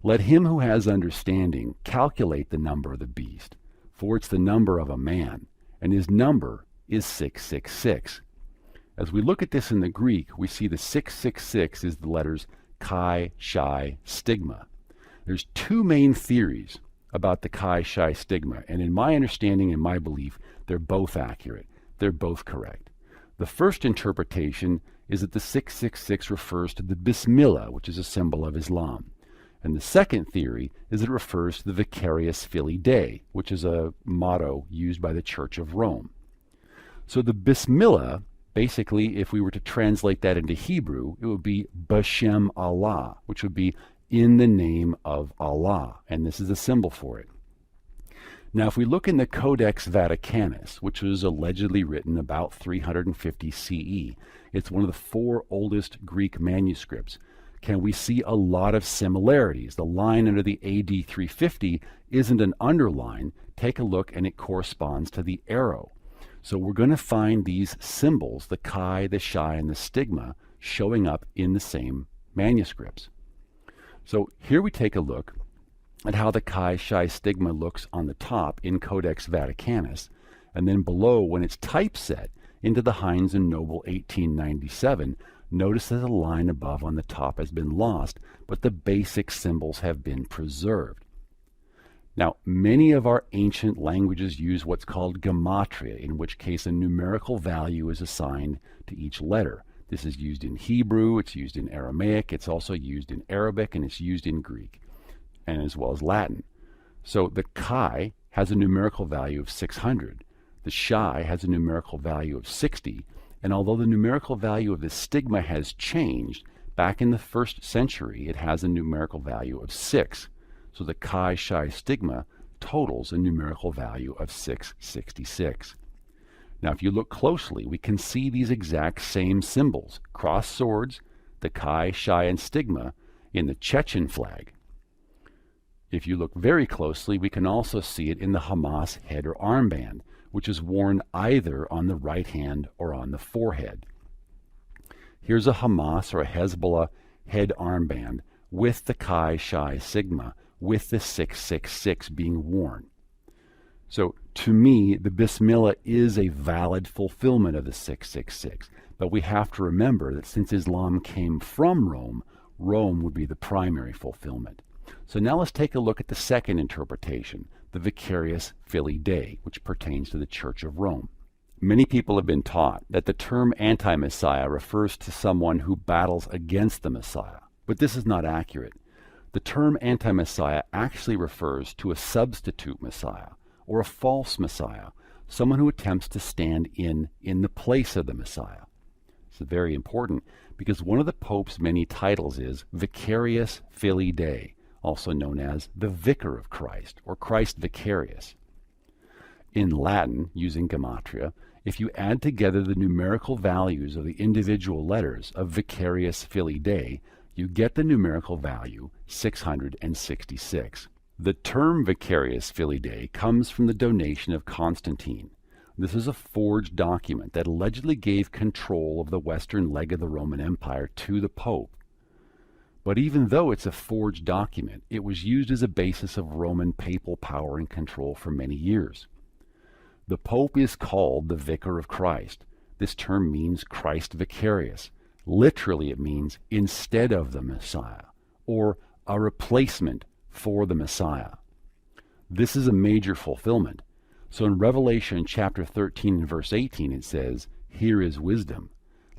Let him who has understanding calculate the number of the beast, for it's the number of a man, and his number is 666. As we look at this in the Greek, we see the 666 is the letters chi, shi, stigma. There's two main theories about the chi, shi, stigma, and in my understanding and my belief, they're both accurate. They're both correct. The first interpretation is that the 666 refers to the Bismillah, which is a symbol of Islam. And the second theory is that it refers to the Vicarious Filii Dei, which is a motto used by the Church of Rome. So the Bismillah, basically, if we were to translate that into Hebrew, it would be B'Shem Allah, which would be in the name of Allah, and this is a symbol for it. Now, if we look in the Codex Vaticanus, which was allegedly written about 350 CE, it's one of the four oldest Greek manuscripts. Can we see a lot of similarities? The line under the AD 350 isn't an underline. Take a look, and it corresponds to the arrow. So we're going to find these symbols, the chi, the shi, and the stigma, showing up in the same manuscripts. So here we take a look at how the chi, shi, stigma looks on the top in Codex Vaticanus, and then below, when it's typeset into the Heinz and Noble 1897, notice that the line above on the top has been lost, but the basic symbols have been preserved. Now, many of our ancient languages use what's called gematria, in which case a numerical value is assigned to each letter. This is used in Hebrew, it's used in Aramaic, it's also used in Arabic, and it's used in Greek, and as well as Latin. So the chi has a numerical value of 600. The shi has a numerical value of 60, and although the numerical value of the stigma has changed, back in the 1st century it has a numerical value of 6. So the chi, shi, stigma totals a numerical value of 666. Now if you look closely, we can see these exact same symbols, crossed swords, the chi, shi, and stigma, in the Chechen flag. If you look very closely, we can also see it in the Hamas head or armband, which is worn either on the right hand or on the forehead. Here's a Hamas or a Hezbollah head armband with the chi, shi, sigma, with the 666 being worn. So to me, the Bismillah is a valid fulfillment of the 666, but we have to remember that since Islam came from Rome, Rome would be the primary fulfillment. So now let's take a look at the second interpretation, the Vicarious Filii Dei, which pertains to the Church of Rome. Many people have been taught that the term anti-Messiah refers to someone who battles against the Messiah, but this is not accurate. The term anti-Messiah actually refers to a substitute Messiah, or a false Messiah, someone who attempts to stand in the place of the Messiah. This is very important because one of the Pope's many titles is Vicarious Filii Dei, also known as the Vicar of Christ, or Christ Vicarious. In Latin, using gematria, if you add together the numerical values of the individual letters of Vicarious Filii Dei, you get the numerical value 666. The term Vicarious Filii Dei comes from the donation of Constantine. This is a forged document that allegedly gave control of the western leg of the Roman Empire to the Pope. But even though it's a forged document, it was used as a basis of Roman papal power and control for many years. The Pope is called the Vicar of Christ. This term means Christ Vicarious. Literally, it means instead of the Messiah, or a replacement for the Messiah. This is a major fulfillment. So in Revelation chapter 13 and verse 18 it says, "Here is wisdom.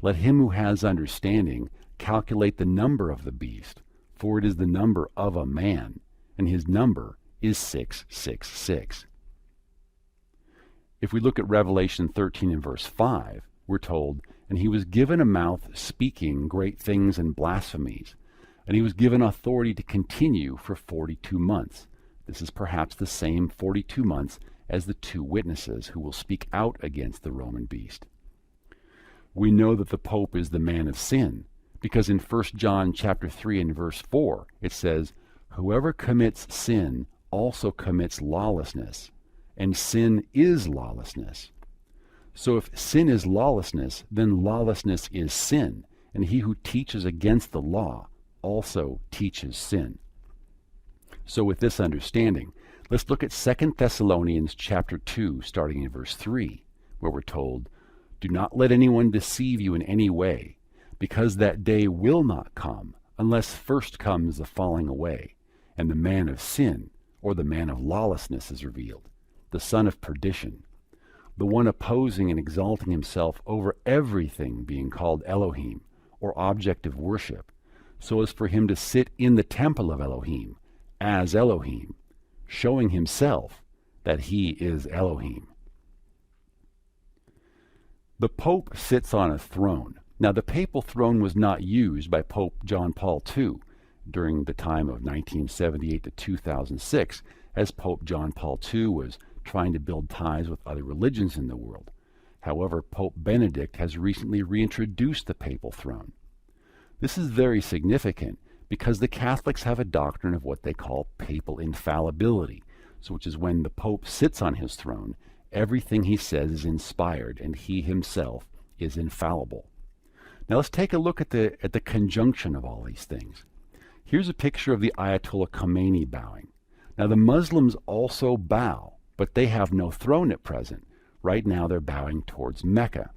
Let him who has understanding calculate the number of the beast, for it is the number of a man, and his number is 666. If we look at Revelation 13 and verse 5, we're told, "And he was given a mouth speaking great things and blasphemies, and he was given authority to continue for 42 months. This is perhaps the same 42 months as the 2 witnesses who will speak out against the Roman beast. We know that the Pope is the man of sin, because in 1 John chapter 3 and verse 4, it says, "Whoever commits sin also commits lawlessness, and sin is lawlessness. So if sin is lawlessness, then lawlessness is sin, and he who teaches against the law also teaches sin. So with this understanding, let's look at 2 Thessalonians chapter 2, starting in verse 3, where we're told, "Do not let anyone deceive you in any way, because that day will not come, unless first comes the falling away, and the man of sin, or the man of lawlessness is revealed, the son of perdition, the one opposing and exalting himself over everything being called Elohim, or object of worship, so as for him to sit in the temple of Elohim, as Elohim, showing himself that he is Elohim." The Pope sits on a throne. Now, the papal throne was not used by Pope John Paul II during the time of 1978 to 2006, as Pope John Paul II was trying to build ties with other religions in the world. However, Pope Benedict has recently reintroduced the papal throne. This is very significant because the Catholics have a doctrine of what they call papal infallibility, so which is when the Pope sits on his throne, everything he says is inspired and he himself is infallible. Now let's take a look at the conjunction of all these things. Here's a picture of the Ayatollah Khomeini bowing. Now the Muslims also bow, but they have no throne at present. Right now they're bowing towards Mecca.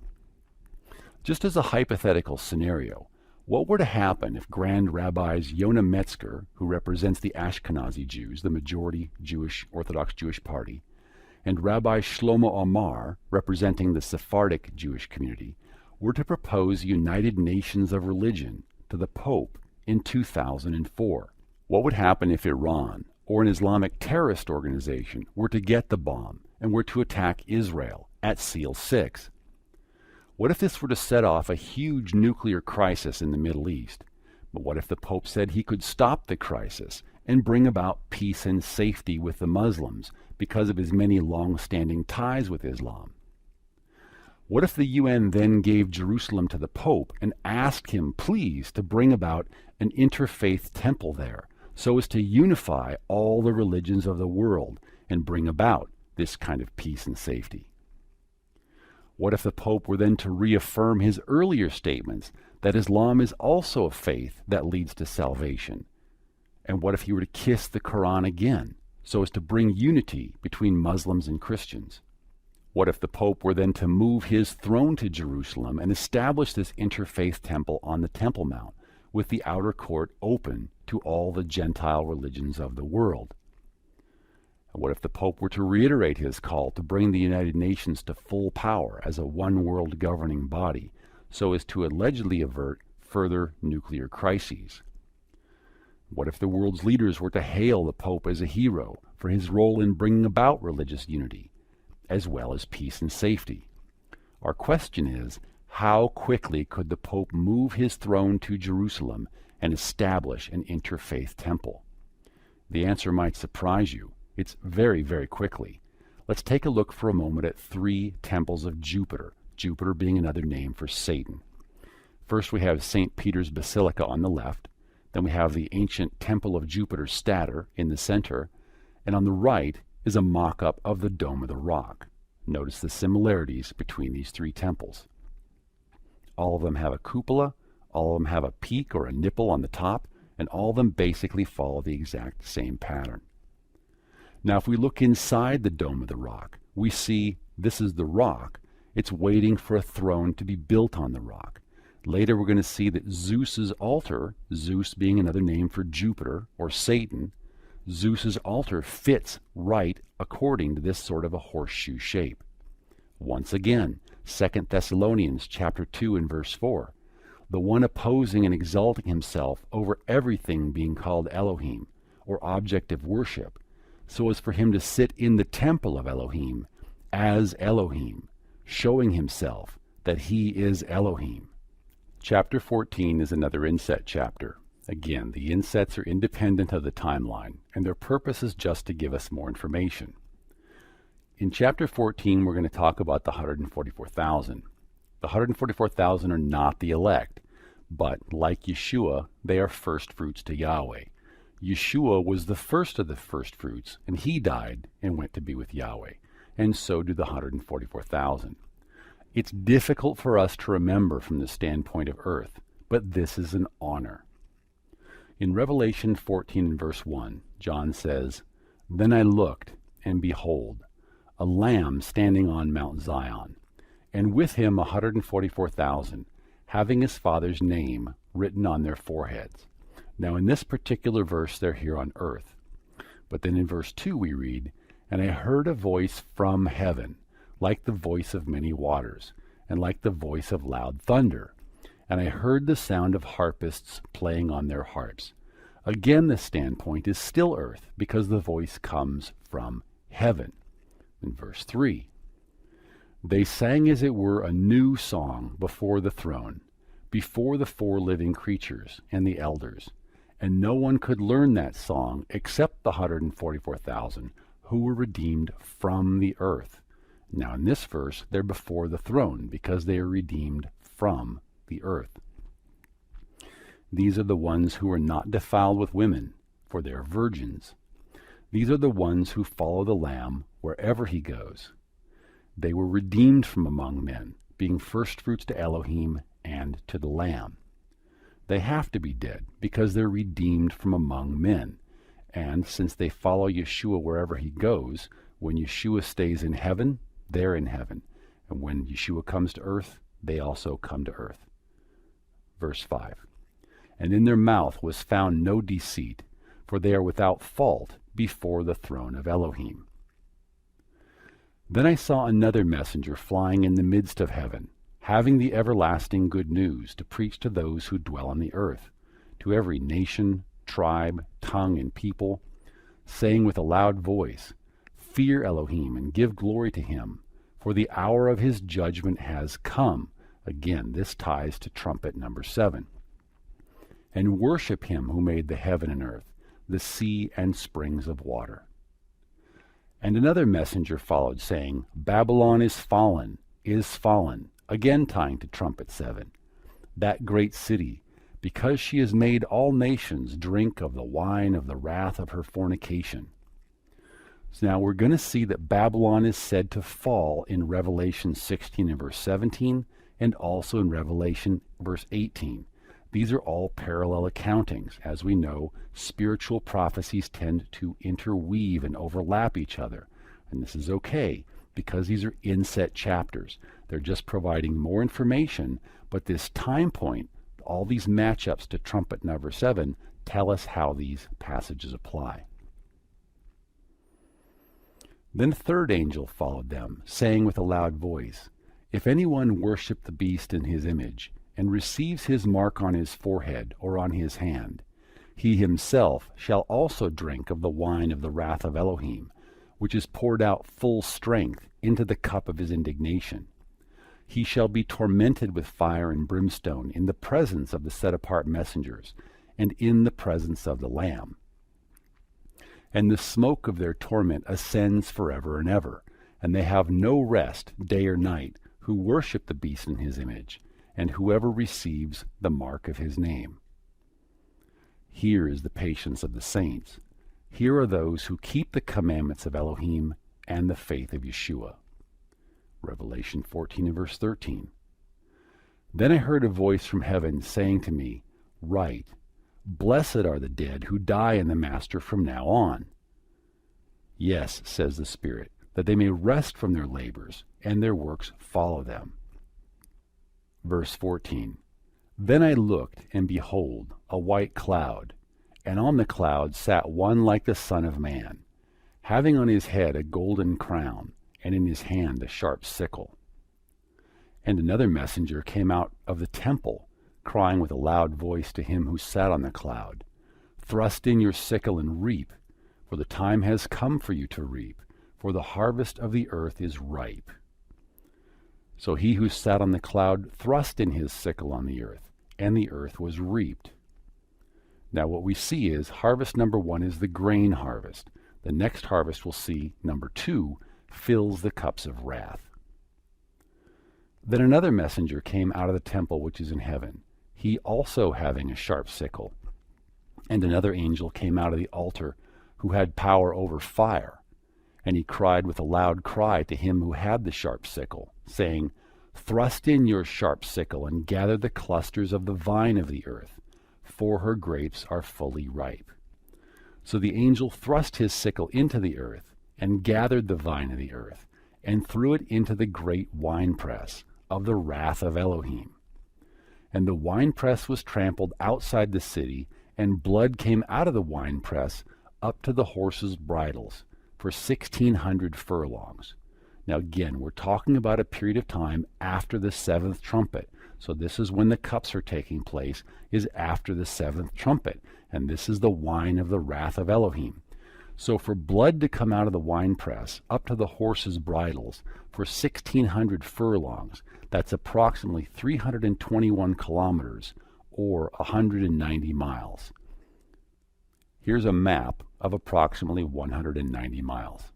Just as a hypothetical scenario, what were to happen if Grand Rabbis Yonah Metzger, who represents the Ashkenazi Jews, the majority Orthodox Jewish party, and Rabbi Shlomo Omar, representing the Sephardic Jewish community, were to propose United Nations of Religion to the Pope in 2004? What would happen if Iran, or an Islamic terrorist organization, were to get the bomb and were to attack Israel at Seal 6? What if this were to set off a huge nuclear crisis in the Middle East? But what if the Pope said he could stop the crisis and bring about peace and safety with the Muslims because of his many long-standing ties with Islam? What if the UN then gave Jerusalem to the Pope and asked him, please, to bring about an interfaith temple there so as to unify all the religions of the world and bring about this kind of peace and safety? What if the Pope were then to reaffirm his earlier statements that Islam is also a faith that leads to salvation? And what if he were to kiss the Quran again so as to bring unity between Muslims and Christians? What if the Pope were then to move his throne to Jerusalem and establish this interfaith temple on the Temple Mount, with the outer court open to all the Gentile religions of the world? And what if the Pope were to reiterate his call to bring the United Nations to full power as a one-world governing body, so as to allegedly avert further nuclear crises? What if the world's leaders were to hail the Pope as a hero for his role in bringing about religious unity, as well as peace and safety? Our question is, how quickly could the Pope move his throne to Jerusalem and establish an interfaith temple? The answer might surprise you. It's very, very quickly. Let's take a look for a moment at 3 temples of Jupiter, Jupiter being another name for Satan. First we have St. Peter's Basilica on the left, then we have the ancient Temple of Jupiter Stator in the center, and on the right is a mock-up of the Dome of the Rock. Notice the similarities between these 3 temples. All of them have a cupola, all of them have a peak or a nipple on the top, and all of them basically follow the exact same pattern. Now if we look inside the Dome of the Rock, we see this is the rock. It's waiting for a throne to be built on the rock. Later we're going to see that Zeus's altar, Zeus being another name for Jupiter or Satan, Zeus's altar fits right according to this sort of a horseshoe shape. Once again, 2 Thessalonians chapter 2 and verse 4, the one opposing and exalting himself over everything being called Elohim, or object of worship, so as for him to sit in the temple of Elohim, as Elohim, showing himself that he is Elohim. Chapter 14 is another inset chapter. Again, the insets are independent of the timeline, and their purpose is just to give us more information. In chapter 14, we're going to talk about the 144,000. The 144,000 are not the elect, but like Yeshua, they are first fruits to Yahweh. Yeshua was the first of the first fruits, and he died and went to be with Yahweh, and so do the 144,000. It's difficult for us to remember from the standpoint of earth, but this is an honor. In Revelation 14 and verse 1, John says, "Then I looked, and behold, a lamb standing on Mount Zion, and with him 144,000, having his Father's name written on their foreheads." Now in this particular verse, they're here on earth. But then in verse 2 we read, "And I heard a voice from heaven, like the voice of many waters, and like the voice of loud thunder. And I heard the sound of harpists playing on their harps." Again, the standpoint is still earth, because the voice comes from heaven. In verse 3, "They sang as it were a new song before the throne, before the four living creatures and the elders. And no one could learn that song except the 144,000 who were redeemed from the earth." Now in this verse, they're before the throne because they are redeemed from the earth. "These are the ones who are not defiled with women, for they are virgins. These are the ones who follow the Lamb wherever he goes. They were redeemed from among men, being firstfruits to Elohim and to the Lamb." They have to be dead because they're redeemed from among men. And since they follow Yeshua wherever he goes, when Yeshua stays in heaven, they're in heaven. And when Yeshua comes to earth, they also come to earth. Verse 5, "And in their mouth was found no deceit, for they are without fault before the throne of Elohim." "Then I saw another messenger flying in the midst of heaven, having the everlasting good news to preach to those who dwell on the earth, to every nation, tribe, tongue, and people, saying with a loud voice, 'Fear Elohim and give glory to him, for the hour of his judgment has come.'" Again, this ties to trumpet number 7. "And worship him who made the heaven and earth, the sea and springs of water." And another messenger followed, saying, "Babylon is fallen, again tying to trumpet 7, "that great city, because she has made all nations drink of the wine of the wrath of her fornication." So now we're going to see that Babylon is said to fall in Revelation 16 and verse 17, and also in Revelation verse 18. These are all parallel accountings. As we know, spiritual prophecies tend to interweave and overlap each other. And this is okay, because these are inset chapters. They're just providing more information, but this time point, all these matchups to trumpet number 7, tell us how these passages apply. "Then a third angel followed them, saying with a loud voice, 'If anyone worship the beast in his image, and receives his mark on his forehead or on his hand, he himself shall also drink of the wine of the wrath of Elohim, which is poured out full strength into the cup of his indignation. He shall be tormented with fire and brimstone in the presence of the set-apart messengers, and in the presence of the Lamb. And the smoke of their torment ascends forever and ever, and they have no rest day or night, who worship the beast in his image, and whoever receives the mark of his name.' Here is the patience of the saints. Here are those who keep the commandments of Elohim and the faith of Yeshua." Revelation 14 and verse 13. "Then I heard a voice from heaven saying to me, 'Write, blessed are the dead who die in the Master from now on.' Yes, says the Spirit, that they may rest from their labors, and their works follow them." Verse 14. "Then I looked, and behold, a white cloud, and on the cloud sat one like the Son of Man, having on his head a golden crown, and in his hand a sharp sickle. And another messenger came out of the temple, crying with a loud voice to him who sat on the cloud, 'Thrust in your sickle and reap, for the time has come for you to reap, for the harvest of the earth is ripe.' So he who sat on the cloud thrust in his sickle on the earth, and the earth was reaped." Now what we see is harvest number 1 is the grain harvest. The next harvest we'll see, number 2, fills the cups of wrath. "Then another messenger came out of the temple which is in heaven, he also having a sharp sickle. And another angel came out of the altar, who had power over fire. And he cried with a loud cry to him who had the sharp sickle, saying, Thrust in your sharp sickle, and gather the clusters of the vine of the earth, for her grapes are fully ripe. So the angel thrust his sickle into the earth, and gathered the vine of the earth, and threw it into the great winepress of the wrath of Elohim. And the winepress was trampled outside the city, and blood came out of the winepress up to the horses' bridles for 1,600 furlongs. Now again, we're talking about a period of time after the seventh trumpet. So this is when the cups are taking place, is after the seventh trumpet. And this is the wine of the wrath of Elohim. So for blood to come out of the winepress up to the horses' bridles for 1,600 furlongs, that's approximately 321 kilometers or 190 miles. Here's a map of approximately 190 miles.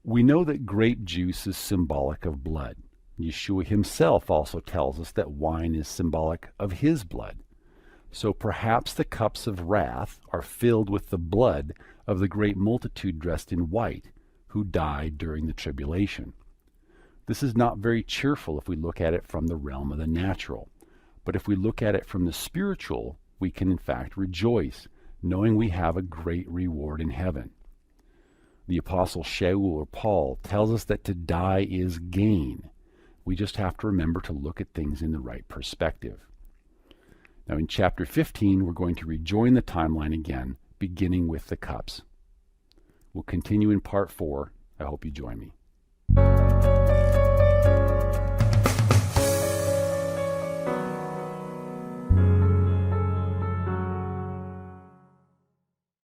We know that grape juice is symbolic of blood. Yeshua himself also tells us that wine is symbolic of his blood. So perhaps the cups of wrath are filled with the blood of the great multitude dressed in white who died during the tribulation. This is not very cheerful if we look at it from the realm of the natural. But if we look at it from the spiritual, we can in fact rejoice, knowing we have a great reward in heaven. The Apostle Shaul or Paul tells us that to die is gain. We just have to remember to look at things in the right perspective. Now in chapter 15, we're going to rejoin the timeline again, beginning with the cups. We'll continue in part 4. I hope you join me.